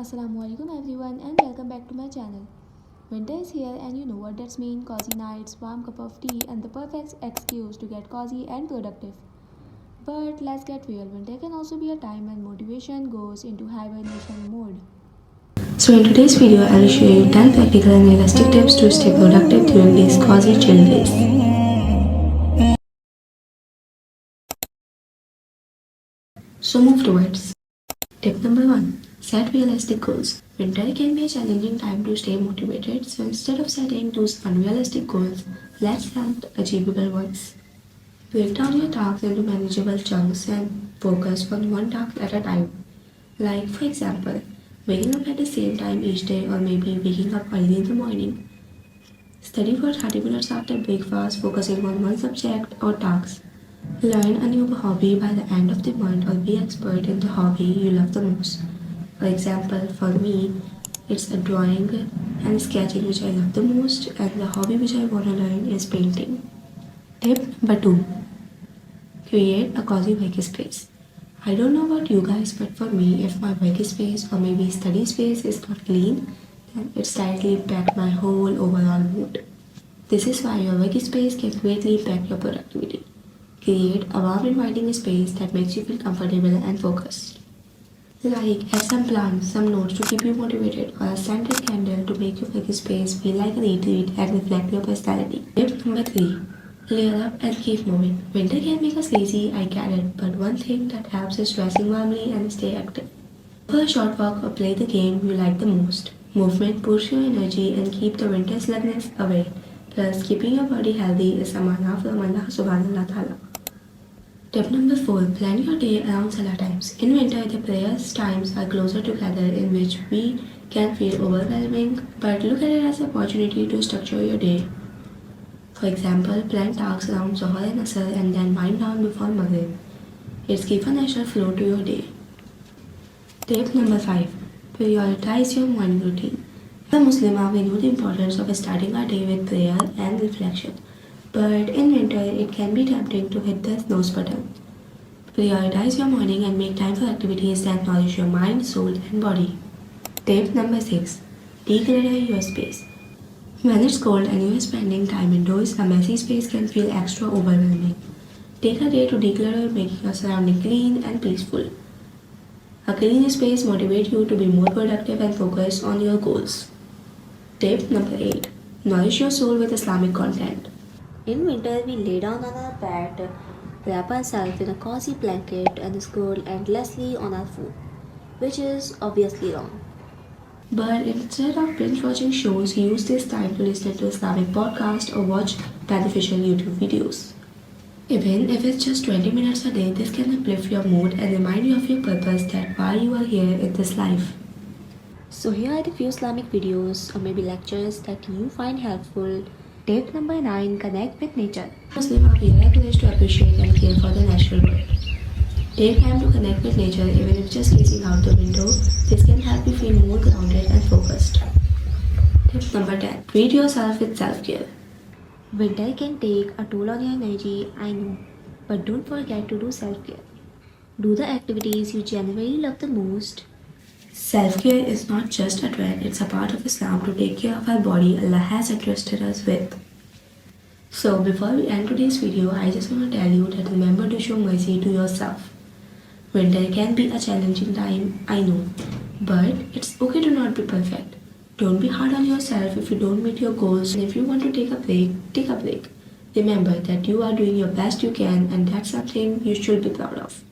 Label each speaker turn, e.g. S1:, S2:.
S1: Assalamu alaikum everyone and welcome back to my channel. Winter is here and you know what that's mean: cozy nights, warm cup of tea and the perfect excuse to get cozy and productive. But let's get real, winter can also be a time when motivation goes into hibernation mode.
S2: So in today's video, I will show you 10 practical and realistic tips to stay productive during these cozy chill days. So move towards. Tip number 1. Set realistic goals. Winter can be a challenging time to stay motivated, so instead of setting those unrealistic goals, let's set achievable ones. Break down your tasks into manageable chunks and focus on one task at a time. Like, for example, waking up at the same time each day, or maybe waking up early in the morning. Study for 30 minutes after breakfast, focusing on one subject or task. Learn a new hobby by the end of the month, or be expert in the hobby you love the most. For example, for me, it's a drawing and sketching which I love the most, and the hobby which I want to learn is painting. Tip number 2. Create a cozy workspace. I don't know about you guys, but for me, if my workspace or maybe study space is not clean, then it's directly impact my whole overall mood. This is why your workspace can greatly impact your productivity. Create a warm, inviting space that makes you feel comfortable and focused. Like add some plants, some notes to keep you motivated, or a scented candle to make your workspace feel like a retreat and reflect your personality. Tip number 3. Layer up and keep moving. Winter can make us lazy, I get it, but one thing that helps is dressing warmly and stay active. For a short walk or play the game you like the most. Movement boosts your energy and keep the winter slugness away. Plus, keeping your body healthy is a manna from Allah subhanahu wa ta'ala. Tip number 4. Plan your day around salah times. In winter, the prayers times are closer together, in which we can feel overwhelming, but look at it as an opportunity to structure your day. For example, plan tasks around Zohar and Asr and then wind down before Maghrib. It's give a natural flow to your day. Tip number 5. Prioritize your morning routine. As a Muslimah, we know the importance of starting our day with prayer and reflection. But in winter, it can be tempting to hit the snooze button. Prioritize your morning and make time for activities that nourish your mind, soul, and body. Tip number 6. Declutter your space. When it's cold and you are spending time indoors, a messy space can feel extra overwhelming. Take a day to declutter, making your surrounding clean and peaceful. A clean space motivates you to be more productive and focused on your goals. Tip number 8. Nourish your soul with Islamic content.
S3: In winter, we lay down on our bed, wrap ourselves in a cozy blanket, and scroll endlessly on our phone, which is obviously wrong.
S2: But instead of binge watching shows, use this time to listen to Islamic podcasts or watch beneficial YouTube videos. Even if it's just 20 minutes a day, this can uplift your mood and remind you of your purpose, that why you are here in this life.
S3: So here are the few Islamic videos or maybe lectures that you find helpful. Tip number 9. Connect with nature.
S2: Muslimah, we are encouraged to appreciate and care for the natural world. Take time to connect with nature, even if just gazing out the window. This can help you feel more grounded and focused. Tip number 10. Treat yourself with self-care.
S3: Winter can take a toll on your energy, I know, but don't forget to do self-care. Do the activities you genuinely love the most.
S2: Self-care is not just a trend, it's a part of Islam to take care of our body Allah has entrusted us with. So before we end today's video, I just want to tell you that remember to show mercy to yourself. Winter can be a challenging time, I know, but it's okay to not be perfect. Don't be hard on yourself if you don't meet your goals, and if you want to take a break, take a break. Remember that you are doing your best you can, and that's something you should be proud of.